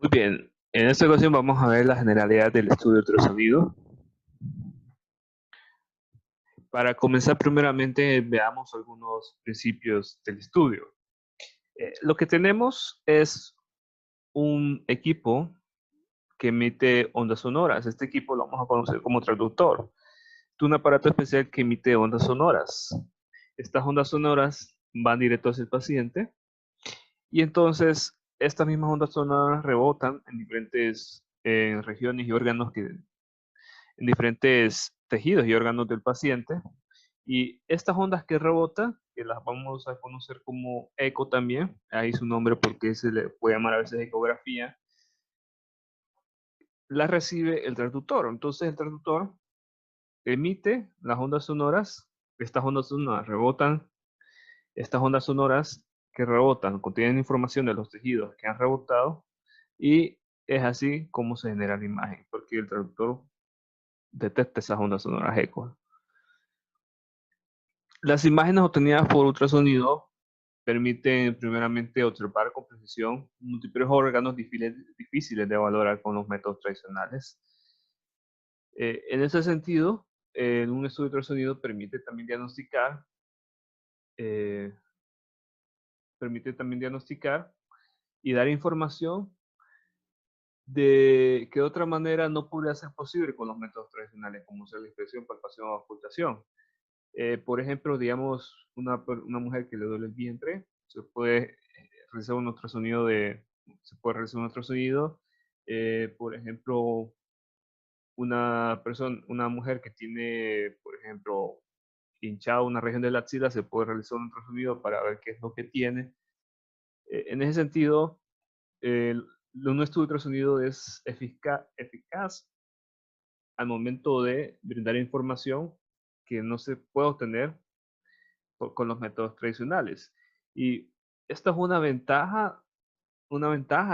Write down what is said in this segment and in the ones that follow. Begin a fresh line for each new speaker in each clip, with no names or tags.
Muy bien, en esta ocasión vamos a ver la generalidad del estudio de ultrasonido. Para comenzar, primeramente veamos algunos principios del estudio. Lo que tenemos es un equipo que emite ondas sonoras. Este equipo lo vamos a conocer como traductor. Es un aparato especial que emite ondas sonoras. Estas ondas sonoras van directo hacia el paciente y entonces estas mismas ondas sonoras rebotan en diferentes regiones y órganos en diferentes tejidos y órganos del paciente. Y estas ondas que rebotan, que las vamos a conocer como eco también, ahí su nombre porque se le puede llamar a veces ecografía, las recibe el transductor. Entonces el transductor emite las ondas sonoras, estas ondas sonoras rebotan, estas ondas sonoras que rebotan contienen información de los tejidos que han rebotado y es así como se genera la imagen, porque el traductor detecta esas ondas sonoras eco. Las imágenes obtenidas por ultrasonido permiten primeramente observar con precisión múltiples órganos difíciles de valorar con los métodos tradicionales. En ese sentido, un estudio de ultrasonido eh, permite también diagnosticar y dar información de que de otra manera no podría ser posible con los métodos tradicionales, como ser la inspección, palpación o ocultación. Por ejemplo, digamos, una mujer que le duele el vientre, realizar un ultrasonido se puede realizar un ultrasonido. Por ejemplo, una mujer que tiene, por ejemplo, hinchado una región de la axila, se puede realizar un ultrasonido para ver qué es lo que tiene. En ese sentido, un estudio de ultrasonido es eficaz al momento de brindar información que no se puede obtener con los métodos tradicionales. Y esta es una ventaja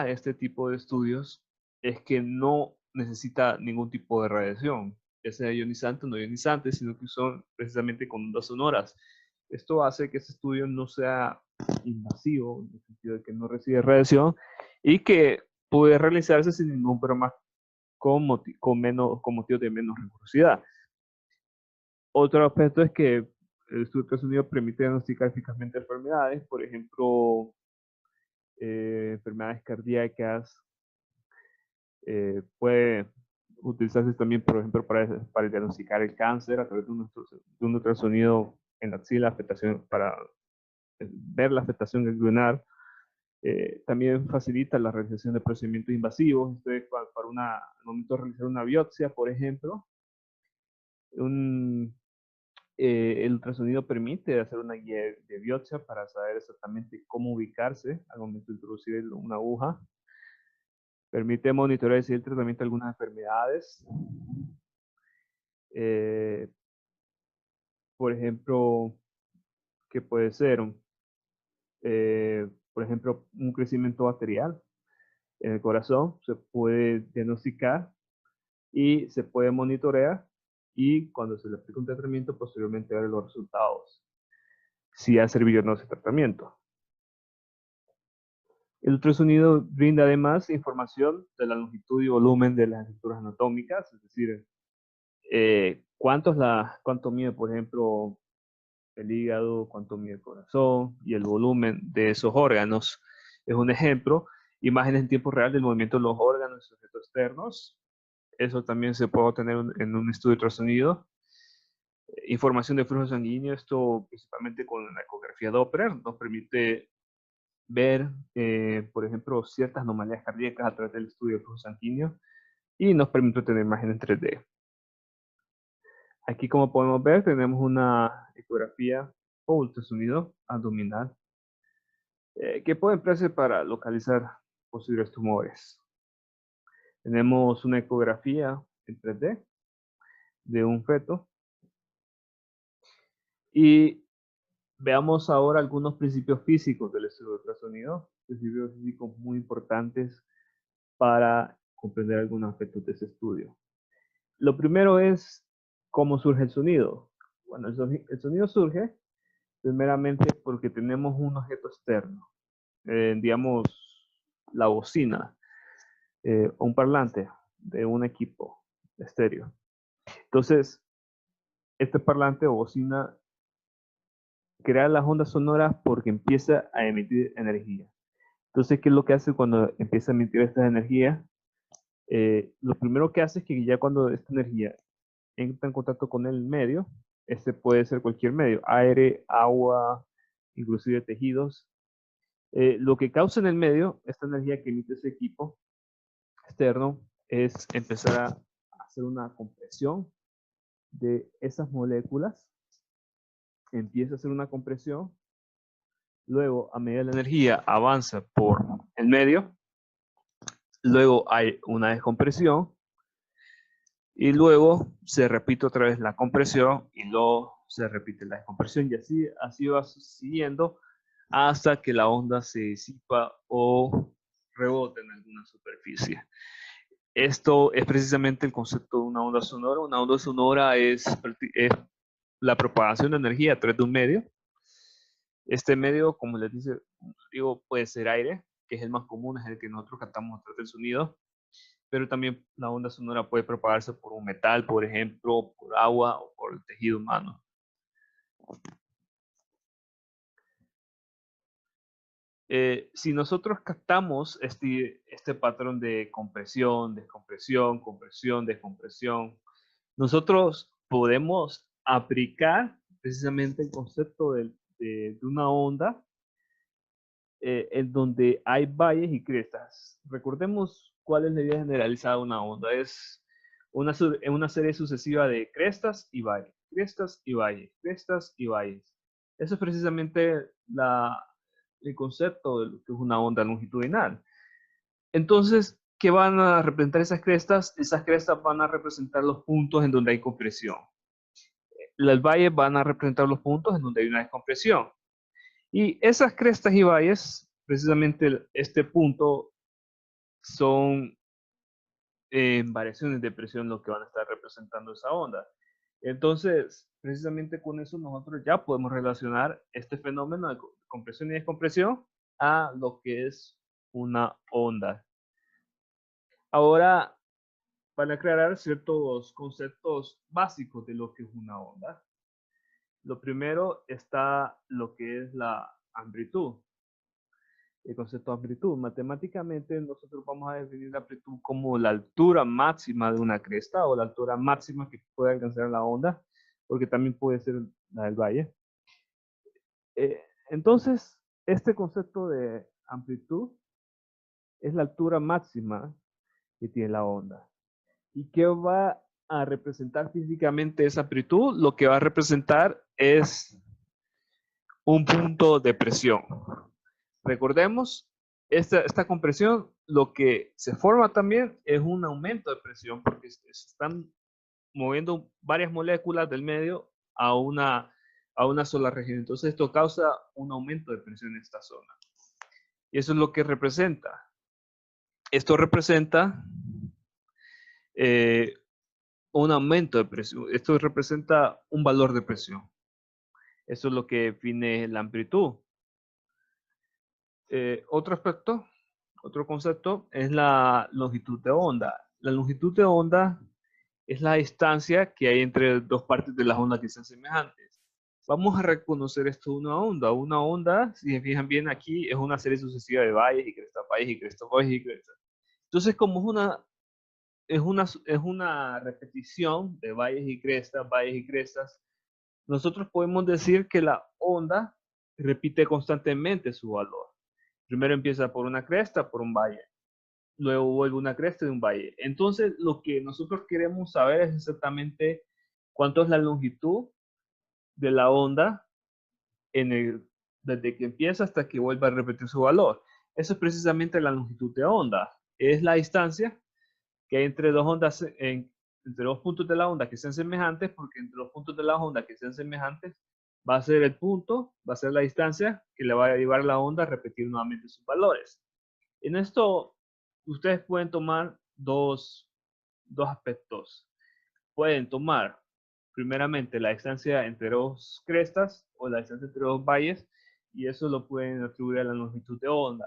de este tipo de estudios es que no necesita ningún tipo de radiación, ya sea ionizante o no ionizante, sino que son precisamente con ondas sonoras. Esto hace que este estudio no sea invasivo, en el sentido de que no recibe radiación y que puede realizarse sin ningún problema con motivos de menos rigurosidad. Otro aspecto es que el estudio de Estados Unidos permite diagnosticar eficazmente enfermedades, por ejemplo, enfermedades cardíacas, puede utilizarse también, por ejemplo, para diagnosticar el cáncer a través de un ultrasonido en la axila, afectación, para ver la afectación ganglionar. También facilita la realización de procedimientos invasivos. Entonces, al momento de realizar una biopsia, por ejemplo, un, el ultrasonido permite hacer una guía de biopsia para saber exactamente cómo ubicarse al momento de introducir una aguja. Permite monitorear y seguir el tratamiento de algunas enfermedades. Eh, por ejemplo, que puede ser, por ejemplo, un crecimiento bacterial en el corazón, se puede diagnosticar y se puede monitorear y cuando se le aplica un tratamiento, posteriormente ver los resultados, si ha servido o no ese tratamiento. El ultrasonido brinda además información de la longitud y volumen de las estructuras anatómicas, es decir, cuánto mide, por ejemplo, el hígado, cuánto mide el corazón y el volumen de esos órganos. Es un ejemplo. Imágenes en tiempo real del movimiento de los órganos y sujetos externos. Eso también se puede obtener en un estudio de ultrasonido. Información de flujo sanguíneo, esto principalmente con la ecografía Doppler, nos permite ver, por ejemplo, ciertas anomalías cardíacas a través del estudio de flujo sanguíneo y nos permite tener imágenes en 3D. Aquí, como podemos ver, tenemos una ecografía o ultrasonido abdominal que puede emplearse para localizar posibles tumores. Tenemos una ecografía en 3D de un feto y veamos ahora algunos principios físicos del estudio de ultrasonido, principios físicos muy importantes para comprender algunos aspectos de ese estudio. Lo primero es cómo surge el sonido. Bueno, el sonido surge primeramente porque tenemos un objeto externo, digamos la bocina. un parlante de un equipo estéreo. Entonces, este parlante o bocina crea las ondas sonoras porque empieza a emitir energía. Entonces, ¿qué es lo que hace cuando empieza a emitir esta energía? Lo primero que hace es que ya cuando esta energía entra en contacto con el medio, este puede ser cualquier medio, aire, agua, inclusive tejidos. Lo que causa en el medio, esta energía que emite ese equipo externo, es empezar a hacer una compresión de esas moléculas. Empieza a hacer una compresión. Luego, a medida que la energía avanza por el medio, luego hay una descompresión y luego se repite otra vez la compresión y luego se repite la descompresión y así va siguiendo hasta que la onda se disipa o rebota en alguna superficie. Esto es precisamente el concepto de una onda sonora. Una onda sonora es la propagación de energía a través de un medio. Este medio, como les digo, puede ser aire, que es el más común, es el que nosotros captamos a través del sonido, pero también la onda sonora puede propagarse por un metal, por ejemplo, por agua o por el tejido humano. Si nosotros captamos este patrón de compresión, descompresión, compresión, descompresión, nosotros podemos aplicar precisamente el concepto de una onda en donde hay valles y crestas. Recordemos cuál es la idea generalizada de una onda. Es una serie sucesiva de crestas y valles, crestas y valles, crestas y valles. Eso es precisamente el concepto de lo que es una onda longitudinal. Entonces, ¿qué van a representar esas crestas? Esas crestas van a representar los puntos en donde hay compresión. Los valles van a representar los puntos en donde hay una descompresión. Y esas crestas y valles, precisamente este punto, son variaciones de presión lo que van a estar representando esa onda. Entonces, precisamente con eso nosotros ya podemos relacionar este fenómeno de compresión y descompresión a lo que es una onda. Ahora, para aclarar ciertos conceptos básicos de lo que es una onda. Lo primero está lo que es la amplitud. El concepto de amplitud. Matemáticamente nosotros vamos a definir la amplitud como la altura máxima de una cresta o la altura máxima que puede alcanzar la onda, porque también puede ser la del valle. Entonces, este concepto de amplitud es la altura máxima que tiene la onda. ¿Y qué va a representar físicamente esa amplitud? Lo que va a representar es un punto de presión. Recordemos, esta compresión, lo que se forma también es un aumento de presión porque se están moviendo varias moléculas del medio a una sola región. Entonces esto causa un aumento de presión en esta zona. Y eso es lo que representa. Esto representa un aumento de presión. Esto representa un valor de presión. Eso es lo que define la amplitud. Otro aspecto, otro concepto es la longitud de onda. La longitud de onda es la distancia que hay entre dos partes de las ondas que sean semejantes. Vamos a reconocer esto de una onda. Una onda, si se fijan bien aquí, es una serie sucesiva de valles y crestas, valles y crestas, valles y crestas. Entonces, como es una repetición de valles y crestas, nosotros podemos decir que la onda repite constantemente su valor. Primero empieza por una cresta, por un valle. Luego vuelve una cresta de un valle. Entonces, lo que nosotros queremos saber es exactamente cuánto es la longitud de la onda desde que empieza hasta que vuelva a repetir su valor. Eso es precisamente la longitud de onda. Es la distancia que hay entre dos ondas, entre dos puntos de la onda que sean semejantes, porque entre los puntos de la onda que sean semejantes va a ser el punto, va a ser la distancia que le va a llevar a la onda a repetir nuevamente sus valores. En esto, ustedes pueden tomar dos aspectos. Pueden tomar, primeramente, la distancia entre dos crestas o la distancia entre dos valles, y eso lo pueden atribuir a la longitud de onda.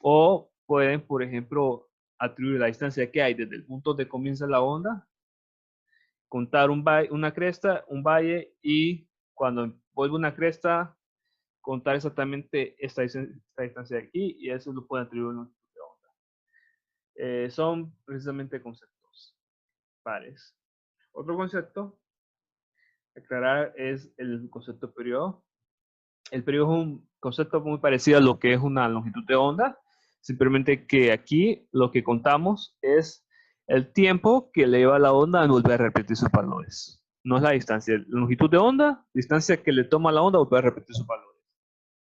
O pueden, por ejemplo, atribuir la distancia que hay desde el punto donde comienza la onda, contar una cresta, un valle, y cuando vuelve una cresta, contar exactamente esta distancia de aquí, y eso lo pueden atribuir a una longitud de onda. Son precisamente conceptos pares. Otro concepto a aclarar es el concepto de periodo. El periodo es un concepto muy parecido a lo que es una longitud de onda, simplemente que aquí lo que contamos es el tiempo que le lleva a la onda a volver a repetir sus valores. No es la distancia. La longitud de onda, distancia que le toma a la onda a volver a repetir sus valores.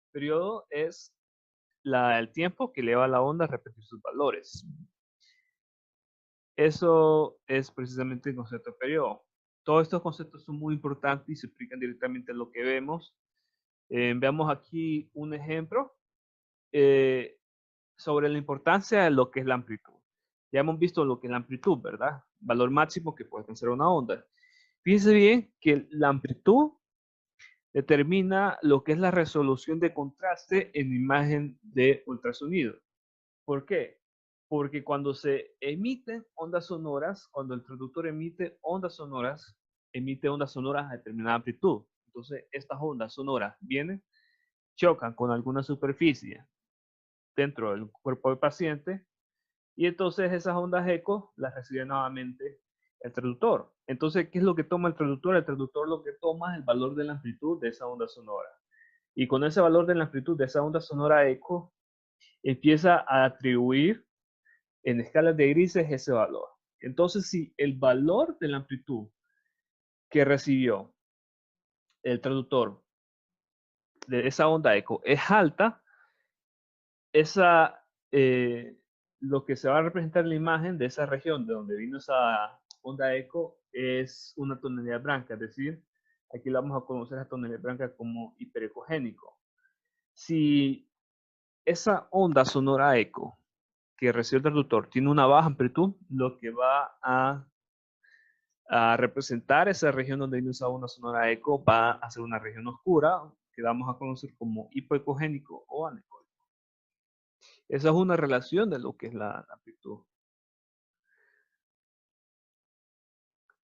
El periodo es el tiempo que le lleva a la onda a repetir sus valores. Eso es precisamente el concepto de periodo. Todos estos conceptos son muy importantes y se explican directamente en lo que vemos. Veamos aquí un ejemplo sobre la importancia de lo que es la amplitud. Ya hemos visto lo que es la amplitud, ¿verdad? Valor máximo que puede alcanzar una onda. Fíjense bien que la amplitud determina lo que es la resolución de contraste en imagen de ultrasonido. ¿Por qué? Porque cuando se emiten ondas sonoras, cuando el traductor emite ondas sonoras a determinada amplitud. Entonces, estas ondas sonoras vienen, chocan con alguna superficie dentro del cuerpo del paciente, y entonces esas ondas eco las recibe nuevamente el traductor. Entonces, ¿qué es lo que toma el traductor? El traductor lo que toma es el valor de la amplitud de esa onda sonora. Y con ese valor de la amplitud de esa onda sonora eco, empieza a atribuir en escalas de grises ese valor. Entonces, si el valor de la amplitud que recibió el traductor de esa onda eco es alta, esa, lo que se va a representar en la imagen de esa región de donde vino esa onda eco es una tonalidad blanca, es decir, aquí la vamos a conocer a tonalidad blanca como hiperecogénico. Si esa onda sonora eco que recibe el traductor tiene una baja amplitud, lo que va a representar esa región donde vino esa onda sonora eco va a ser una región oscura que vamos a conocer como hipoecogénico o anecoico. Esa es una relación de lo que es la amplitud.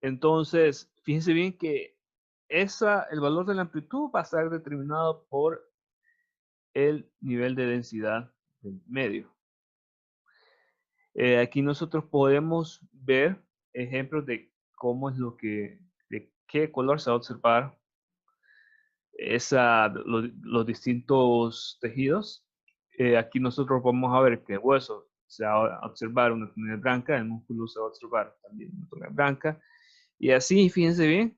Entonces, fíjense bien que el valor de la amplitud va a estar determinado por el nivel de densidad del medio. Aquí nosotros podemos ver ejemplos de cómo es de qué color se va a observar los distintos tejidos. Aquí nosotros vamos a ver que el hueso se va a observar una tonalidad blanca, el músculo se va a observar también una tonalidad blanca, y así, fíjense bien,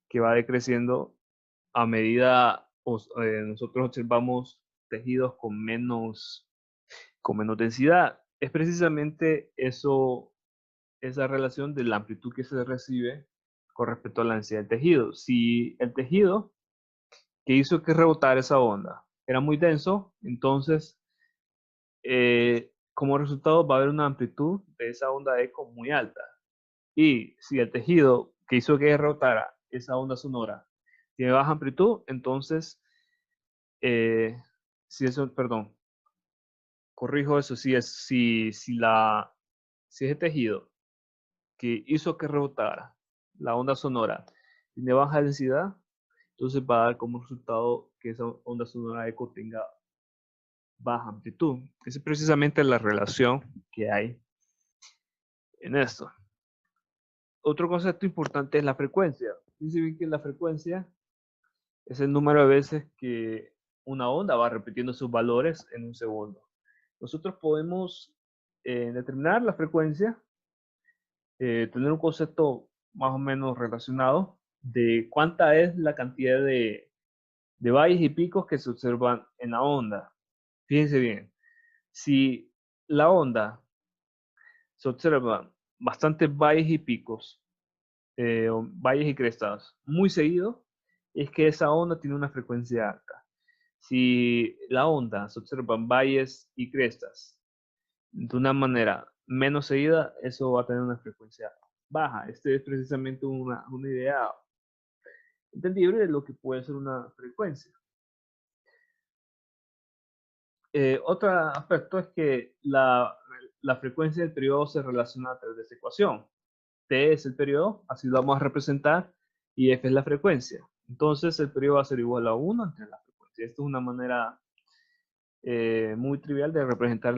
que va decreciendo a medida nosotros observamos tejidos con menos densidad. Es precisamente eso, esa relación de la amplitud que se recibe con respecto a la densidad del tejido. Si el tejido que hizo que rebotara esa onda era muy denso, entonces como resultado va a haber una amplitud de esa onda eco muy alta. Y si el tejido que hizo que rebotara esa onda sonora tiene baja amplitud, entonces, si eso, perdón, corrijo eso, si ese tejido que hizo que rebotara la onda sonora tiene baja densidad, entonces va a dar como resultado que esa onda sonora eco tenga baja amplitud. Esa es precisamente la relación que hay en esto. Otro concepto importante es la frecuencia. Fíjense bien que la frecuencia es el número de veces que una onda va repitiendo sus valores en un segundo. Nosotros podemos determinar la frecuencia, tener un concepto más o menos relacionado de cuánta es la cantidad de valles y picos que se observan en la onda. Fíjense bien, si la onda se observan bastantes valles y picos, valles y crestas muy seguido, es que esa onda tiene una frecuencia alta. Si la onda se observan valles y crestas de una manera menos seguida, eso va a tener una frecuencia baja. Este es precisamente una idea entendible de lo que puede ser una frecuencia. Otro aspecto es que la la frecuencia del periodo se relaciona a través de esta ecuación. T es el periodo, así lo vamos a representar, y F es la frecuencia. Entonces el periodo va a ser igual a 1 entre la frecuencia. Esto es una manera muy trivial de representar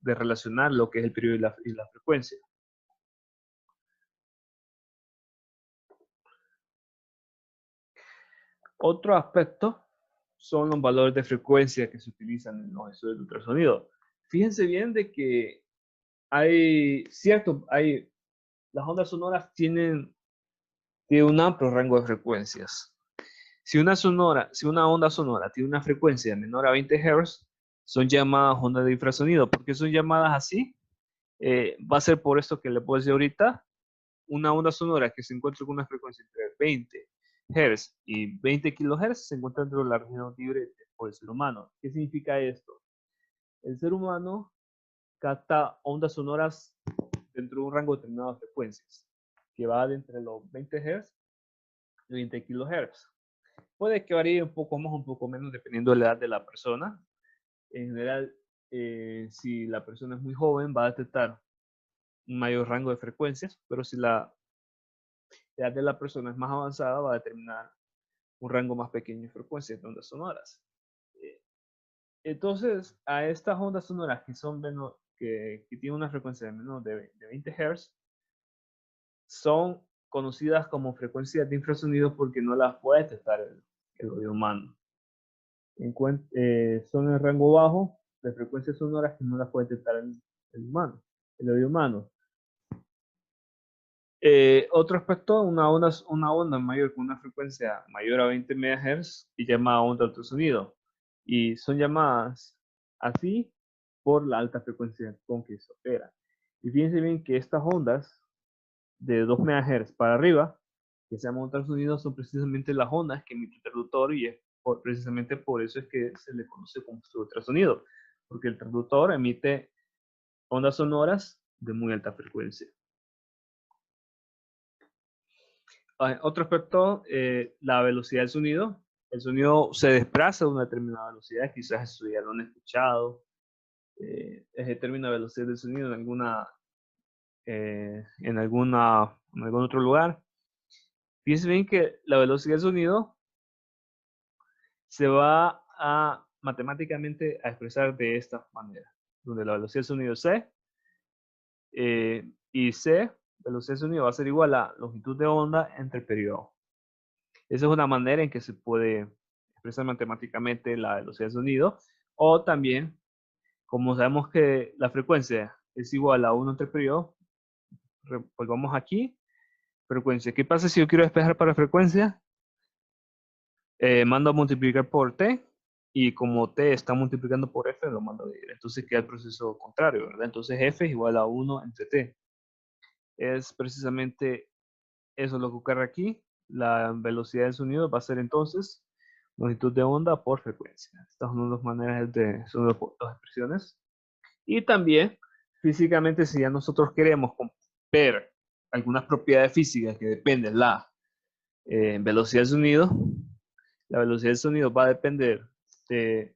de relacionar lo que es el periodo y la frecuencia. Otro aspecto son los valores de frecuencia que se utilizan en los estudios de ultrasonido. Fíjense bien de que las ondas sonoras tienen un amplio rango de frecuencias. Si una onda sonora tiene una frecuencia menor a 20 Hz, son llamadas ondas de infrasonido. ¿Por qué son llamadas así? Va a ser por esto que le puedo decir ahorita. Una onda sonora que se encuentra con una frecuencia entre 20 Hz y 20 kHz se encuentra dentro de la región libre por el ser humano. ¿Qué significa esto? El ser humano capta ondas sonoras dentro de un rango determinado de frecuencias, que va de entre los 20 Hz y 20 kHz. Puede que varíe un poco más o un poco menos dependiendo de la edad de la persona. En general, si la persona es muy joven, va a detectar un mayor rango de frecuencias, pero si la edad de la persona es más avanzada, va a determinar un rango más pequeño de frecuencias de ondas sonoras. Entonces, a estas ondas sonoras que son que tienen una frecuencia de menos de 20 Hz, son conocidas como frecuencias de infrasonido porque no las puede detectar el oído humano. Son en rango bajo de frecuencias sonoras que no las puede detectar el oído humano. Otro aspecto, una onda mayor con una frecuencia mayor a 20 MHz y llamada onda de ultrasonido. Y son llamadas así por la alta frecuencia con que se opera. Y fíjense bien que estas ondas de 2 MHz para arriba, que se llaman ultrasonido, son precisamente las ondas que emite el transductor y precisamente por eso es que se le conoce como ultrasonido, porque el transductor emite ondas sonoras de muy alta frecuencia. Otro aspecto, la velocidad del sonido. El sonido se desplaza a una determinada velocidad, quizás eso ya lo han escuchado. Ese término de velocidad del sonido en algún otro lugar. Fíjense bien que la velocidad del sonido se va a matemáticamente a expresar de esta manera, donde la velocidad del sonido C y C, velocidad del sonido va a ser igual a longitud de onda entre periodo. Esa es una manera en que se puede expresar matemáticamente la velocidad del sonido. O también, como sabemos que la frecuencia es igual a 1 entre periodo, pues vamos aquí, frecuencia. ¿Qué pasa si yo quiero despejar para frecuencia? Mando a multiplicar por t, y como t está multiplicando por f, lo mando a dividir. Entonces queda el proceso contrario, ¿verdad? Entonces f es igual a 1 entre t. Es precisamente eso lo que ocurre aquí. La velocidad del sonido va a ser entonces longitud de onda por frecuencia. Estas son dos maneras son dos expresiones. Y también, físicamente, si ya nosotros queremos ver algunas propiedades físicas que dependen de la velocidad del sonido, la velocidad del sonido va a depender de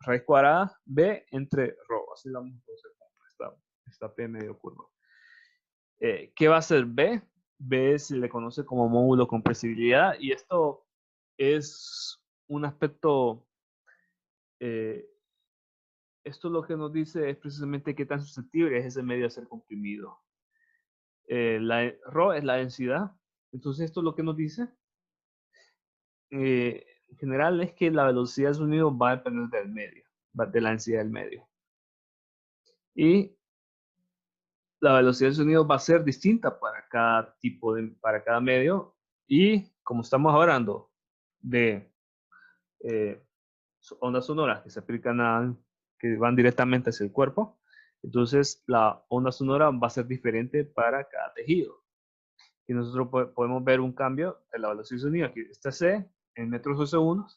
raíz cuadrada b entre rho. Así la vamos a hacer esta p medio curva. ¿Qué va a ser b? B se le conoce como módulo compresibilidad, y esto es un aspecto, esto lo que nos dice es precisamente qué tan susceptible es ese medio a ser comprimido. Rho es la densidad, entonces esto lo que nos dice, en general, es que la velocidad del sonido va a depender del medio, de la densidad del medio. Y la velocidad del sonido va a ser distinta para para cada medio, y como estamos hablando de ondas sonoras que se aplican que van directamente hacia el cuerpo, entonces la onda sonora va a ser diferente para cada tejido. Y nosotros podemos ver un cambio de la velocidad del sonido. Aquí está C en metros por segundo.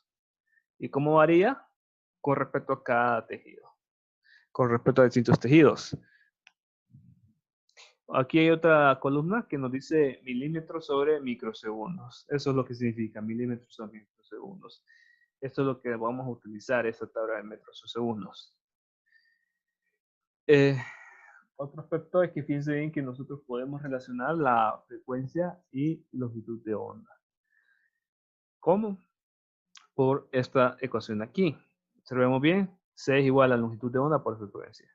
¿Y cómo varía? Con respecto a cada tejido, con respecto a distintos tejidos. Aquí hay otra columna que nos dice milímetros sobre microsegundos. Eso es lo que significa milímetros sobre microsegundos. Esto es lo que vamos a utilizar, esta tabla de metros o segundos. otro aspecto es que fíjense bien que nosotros podemos relacionar la frecuencia y longitud de onda. ¿Cómo? Por esta ecuación de aquí. Observemos bien, C es igual a longitud de onda por frecuencia.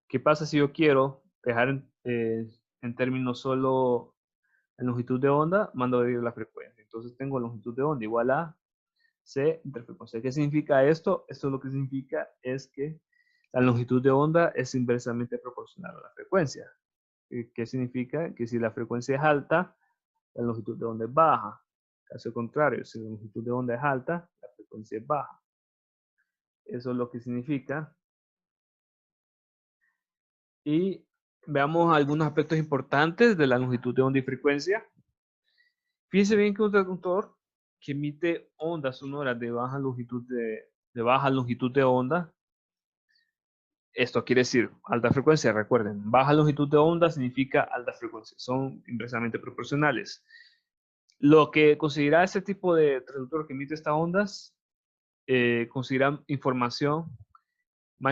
¿Qué pasa si yo quiero dejar en términos solo en longitud de onda? Mando a dividir la frecuencia. Entonces tengo longitud de onda igual a C entre frecuencia. ¿Qué significa esto? Esto lo que significa es que la longitud de onda es inversamente proporcional a la frecuencia. ¿Qué significa? Que si la frecuencia es alta, la longitud de onda es baja. Caso contrario, si la longitud de onda es alta, la frecuencia es baja. Eso es lo que significa. Y veamos algunos aspectos importantes de la longitud de onda y frecuencia. Fíjense bien que un transductor que emite ondas sonoras de baja longitud de onda, esto quiere decir alta frecuencia, recuerden, baja longitud de onda significa alta frecuencia, son inversamente proporcionales. Lo que considera este tipo de transductor que emite estas ondas, considera más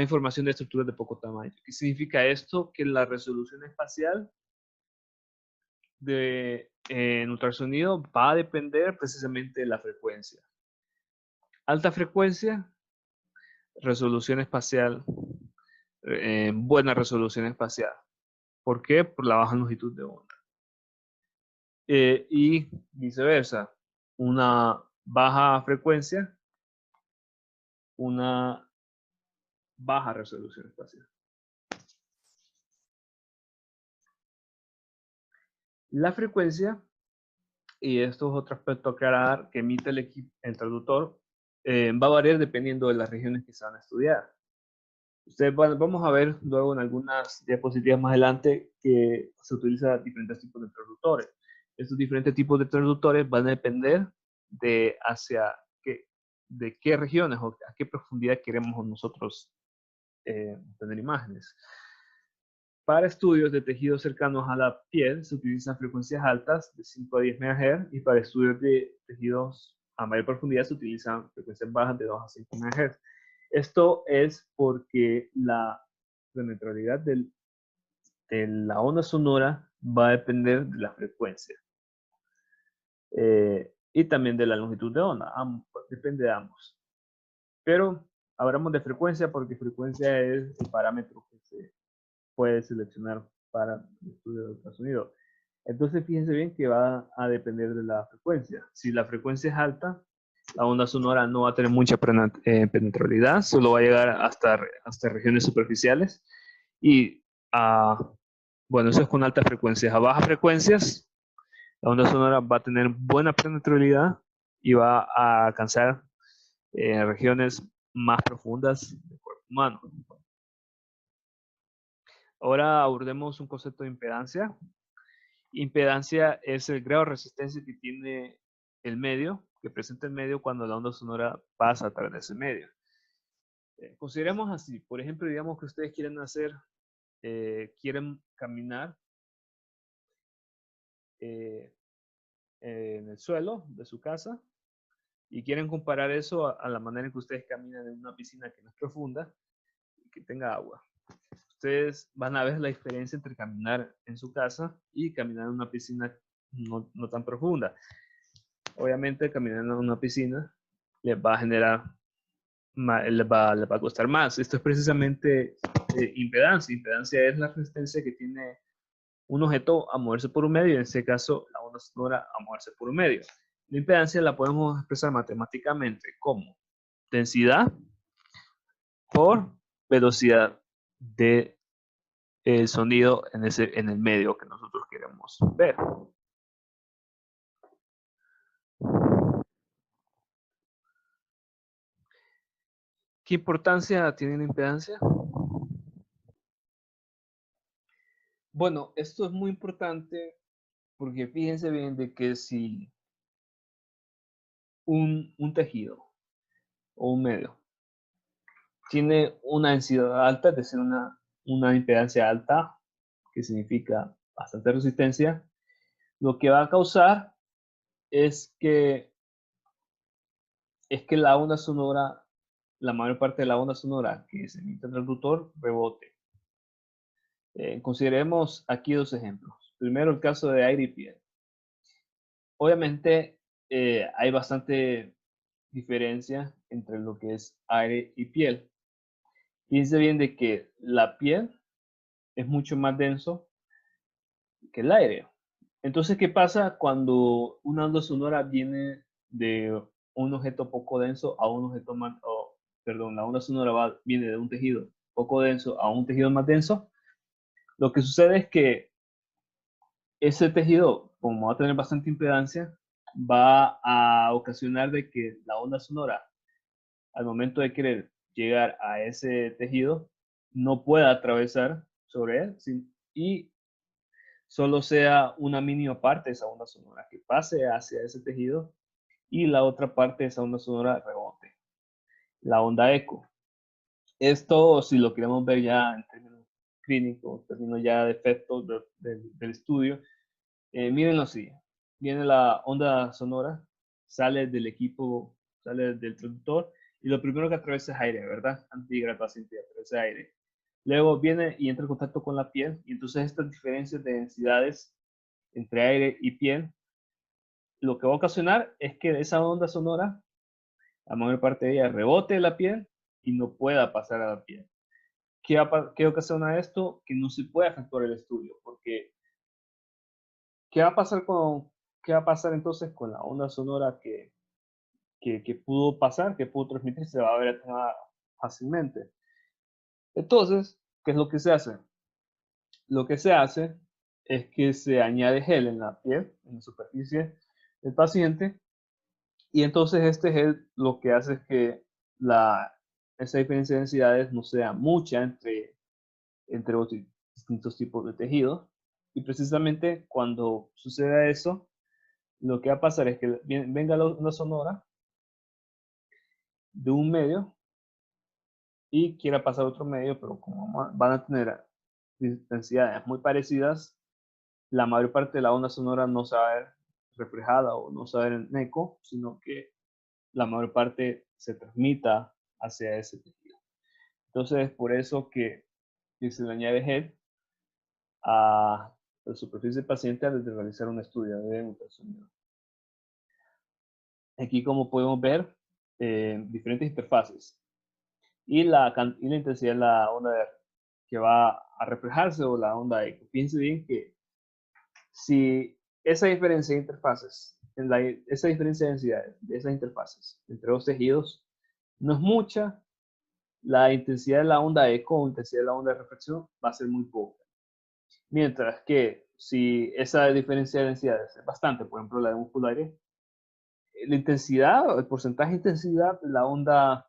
información de estructuras de poco tamaño. ¿Qué significa esto? Que la resolución espacial en ultrasonido va a depender precisamente de la frecuencia. Alta frecuencia, resolución espacial, buena resolución espacial. ¿Por qué? Por la baja longitud de onda. Y viceversa, una baja frecuencia, una baja resolución espacial. La frecuencia, y esto es otro aspecto a aclarar, que emite el traductor, va a variar dependiendo de las regiones que se van a estudiar. Vamos a ver luego en algunas diapositivas más adelante que se utilizan diferentes tipos de traductores. Estos diferentes tipos de traductores van a depender de de qué regiones o a qué profundidad queremos nosotros tener imágenes. Para estudios de tejidos cercanos a la piel se utilizan frecuencias altas de 5 a 10 MHz y para estudios de tejidos a mayor profundidad se utilizan frecuencias bajas de 2 a 5 MHz. Esto es porque la penetrabilidad de la onda sonora va a depender de la frecuencia y también de la longitud de onda, depende de ambos. Pero hablamos de frecuencia porque frecuencia es el parámetro que se puede seleccionar para el estudio de ultrasonido. Entonces fíjense bien que va a depender de la frecuencia. Si la frecuencia es alta, la onda sonora no va a tener mucha penetrabilidad, solo va a llegar hasta regiones superficiales. Y bueno, eso es con altas frecuencias. A bajas frecuencias, la onda sonora va a tener buena penetrabilidad y va a alcanzar regiones más profundas del cuerpo humano. Ahora abordemos un concepto de impedancia. Impedancia es el grado de resistencia que tiene el medio, que presenta el medio cuando la onda sonora pasa a través de ese medio. Consideremos así, por ejemplo, digamos que ustedes quieren caminar en el suelo de su casa y quieren comparar eso a la manera en que ustedes caminan en una piscina que no es profunda y que tenga agua. Ustedes van a ver la diferencia entre caminar en su casa y caminar en una piscina no tan profunda. Obviamente, caminar en una piscina les va a generar, les va a costar más. Esto es precisamente impedancia. Impedancia es la resistencia que tiene un objeto a moverse por un medio, en este caso la onda sonora a moverse por un medio. La impedancia la podemos expresar matemáticamente como densidad por velocidad de el sonido en el medio que nosotros queremos ver. ¿Qué importancia tiene la impedancia? Bueno, esto es muy importante porque fíjense bien de que si un tejido o un medio tiene una densidad alta, es decir, una impedancia alta, que significa bastante resistencia, lo que va a causar es que la onda sonora, la mayor parte de la onda sonora que se emite en el transductor, rebote. Consideremos aquí dos ejemplos. Primero, el caso de aire y piel. Obviamente, hay bastante diferencia entre lo que es aire y piel. Fíjense bien de que la piel es mucho más denso que el aire. Entonces, ¿qué pasa cuando una onda sonora viene de un objeto poco denso a un objeto más, perdón, la onda sonora viene de un tejido poco denso a un tejido más denso? Lo que sucede es que ese tejido, como va a tener bastante impedancia, va a ocasionar de que la onda sonora, al momento de querer llegar a ese tejido, no pueda atravesar sobre él y solo sea una mínima parte de esa onda sonora que pase hacia ese tejido y la otra parte de esa onda sonora rebote, la onda eco. Esto, si lo queremos ver ya en términos clínicos, en términos ya de efectos del estudio, mírenlo así. Viene la onda sonora, sale del equipo, sale del traductor y lo primero que atraviesa es aire, ¿verdad? Antes de llegar a la paciente atraviesa aire. Luego viene y entra en contacto con la piel y entonces estas diferencias de densidades entre aire y piel, lo que va a ocasionar es que esa onda sonora, la mayor parte de ella rebote de la piel y no pueda pasar a la piel. ¿Qué ocasiona esto? Que no se puede efectuar el estudio, porque ¿qué va a pasar qué va a pasar entonces con la onda sonora que pudo pasar, que pudo transmitir? Se va a ver fácilmente. Entonces, ¿qué es lo que se hace? Lo que se hace es que se añade gel en la piel, en la superficie del paciente, y entonces este gel lo que hace es que esa diferencia de densidades no sea mucha entre los distintos tipos de tejidos. Y precisamente cuando suceda eso, lo que va a pasar es que venga la onda sonora de un medio y quiera pasar a otro medio, pero como van a tener densidades muy parecidas, la mayor parte de la onda sonora no se va a ver reflejada o no se va a ver en eco, sino que la mayor parte se transmita hacia ese tejido. Entonces, es por eso que se le añade gel a la superficie del paciente antes de realizar un estudio de ultrasonido. Aquí, como podemos ver, diferentes interfaces y la intensidad de la onda que va a reflejarse o la onda eco. Fíjense bien que si esa diferencia de interfaces, esa diferencia de densidades de esas interfaces entre dos tejidos no es mucha, la intensidad de la onda eco o intensidad de la onda de reflexión va a ser muy poca. Mientras que si esa diferencia de densidades es bastante, por ejemplo la de músculo aire, la intensidad, el porcentaje de intensidad de la onda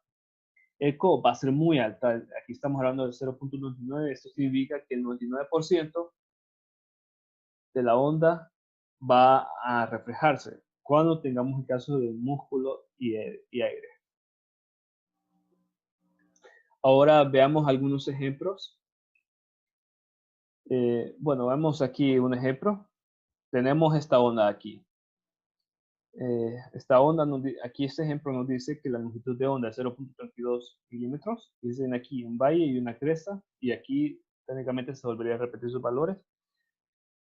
eco va a ser muy alta. Aquí estamos hablando de 0.99, esto significa que el 99% de la onda va a reflejarse cuando tengamos el caso de músculo y aire. Ahora veamos algunos ejemplos. Bueno, vemos aquí un ejemplo. Tenemos esta onda aquí. Esta onda, aquí este ejemplo nos dice que la longitud de onda es 0.32 milímetros. Dicen aquí un valle y una cresta. Y aquí técnicamente se volvería a repetir sus valores.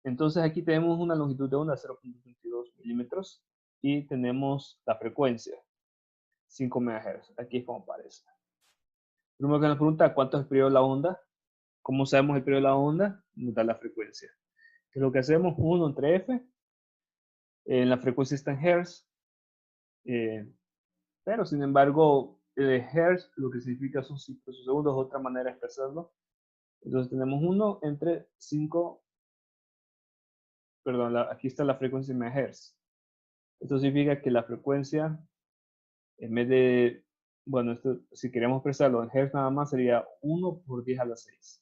Entonces aquí tenemos una longitud de onda de 0.32 milímetros. Y tenemos la frecuencia, 5 MHz. Aquí es como aparece. Primero que nos pregunta cuánto es el periodo de la onda. ¿Cómo sabemos el periodo de la onda? Nos da la frecuencia. ¿Qué es lo que hacemos? 1 entre F. La frecuencia está en Hertz. Pero sin embargo, Hertz lo que significa son ciclos o segundos, otra manera de expresarlo. Entonces tenemos 1 entre 5, perdón, aquí está la frecuencia en megahertz. Esto significa que la frecuencia, en vez de, bueno, esto, si queremos expresarlo en hertz nada más, sería 1 por 10 a la 6.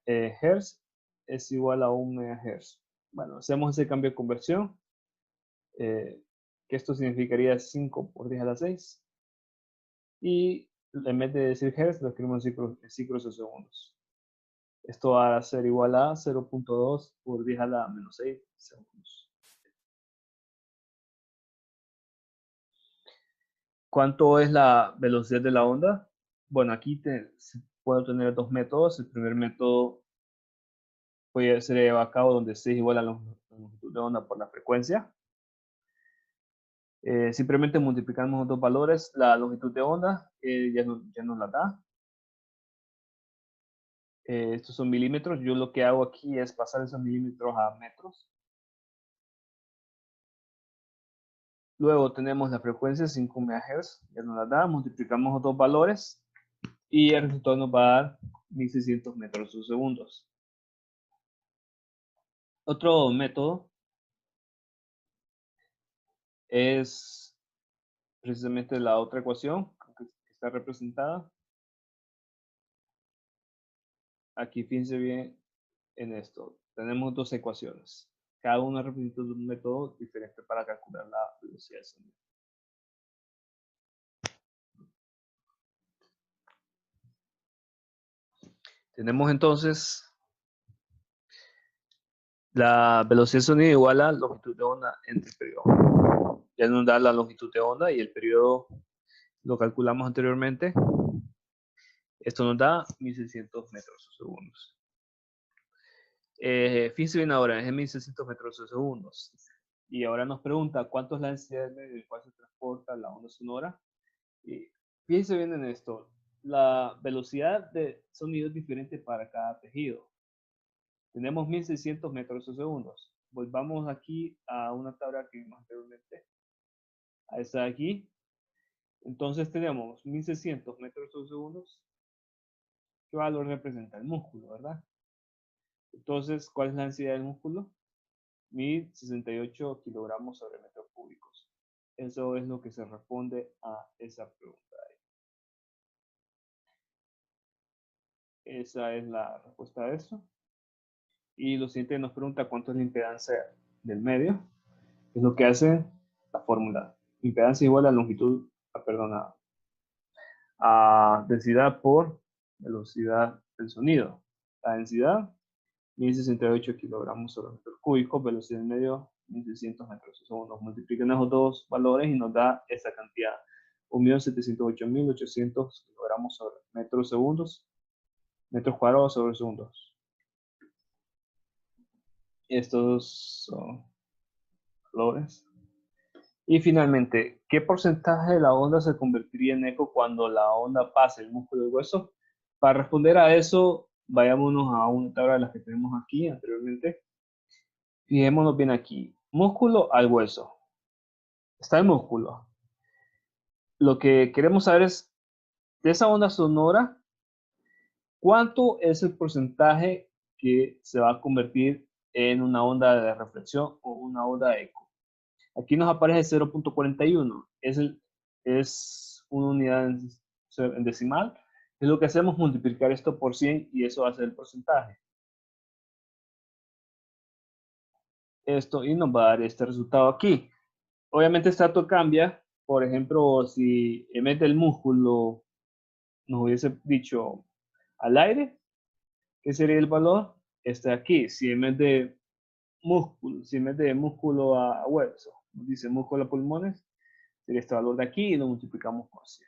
Hertz es igual a 1 megahertz. Bueno, hacemos ese cambio de conversión, que esto significaría 5 por 10 a la 6. Y en vez de decir hertz, lo escribimos en ciclos o segundos. Esto va a ser igual a 0.2 por 10 a la menos 6 segundos. ¿Cuánto es la velocidad de la onda? Bueno, aquí puedo tener dos métodos. El primer método se lleva a cabo donde C es igual a la longitud de onda por la frecuencia. Simplemente multiplicamos los dos valores, la longitud de onda ya nos la da. Estos son milímetros. Yo lo que hago aquí es pasar esos milímetros a metros. Luego tenemos la frecuencia 5 MHz, ya nos la da, multiplicamos los dos valores y el resultado nos va a dar 1600 metros por segundo. Otro método es precisamente la otra ecuación que está representada. Aquí fíjense bien en esto. Tenemos dos ecuaciones. Cada una representa un método diferente para calcular la velocidad del sonido. Tenemos entonces la velocidad del sonido igual a longitud de onda entre periodo. Ya nos da la longitud de onda y el periodo lo calculamos anteriormente. Esto nos da 1600 metros por segundo. Fíjense bien ahora, es 1600 metros por segundo. Y ahora nos pregunta cuánto es la densidad en el cual se transporta la onda sonora. Y fíjense bien en esto, la velocidad de sonido es diferente para cada tejido. Tenemos 1600 metros por segundo. Volvamos aquí a una tabla que vimos anteriormente. A esta de aquí. Entonces tenemos 1600 metros por segundo. ¿Qué valor representa? El músculo, ¿verdad? Entonces, ¿cuál es la densidad del músculo? 1068 kilogramos sobre metros cúbicos. Eso es lo que se responde a esa pregunta. Esa es la respuesta a eso. Y lo siguiente nos pregunta cuánto es la impedancia del medio. Es lo que hace la fórmula. Impedancia igual a longitud, a densidad por velocidad del sonido. La densidad, 1068 kilogramos sobre metros cúbicos, velocidad del medio, 1600 metros por segundo. Multiplican esos dos valores y nos da esa cantidad. 1.708.800 kilogramos sobre metros segundos, metros cuadrados sobre segundos. Estos son valores. Y finalmente, ¿qué porcentaje de la onda se convertiría en eco cuando la onda pase el músculo del hueso? Para responder a eso, vayámonos a una tabla de las que tenemos aquí anteriormente. Fijémonos bien aquí. Músculo al hueso. Está el músculo. Lo que queremos saber es, de esa onda sonora, ¿cuánto es el porcentaje que se va a convertir en una onda de reflexión o una onda de eco? Aquí nos aparece 0.41. Es una unidad en decimal. Es lo que hacemos, multiplicar esto por 100 y eso va a ser el porcentaje. Esto y nos va a dar este resultado aquí. Obviamente este dato cambia. Por ejemplo, si en vez del músculo nos hubiese dicho al aire, ¿qué sería el valor? Este de aquí. Si en vez de músculo a hueso, nos dice músculo a pulmones, sería este valor de aquí y lo multiplicamos por 100.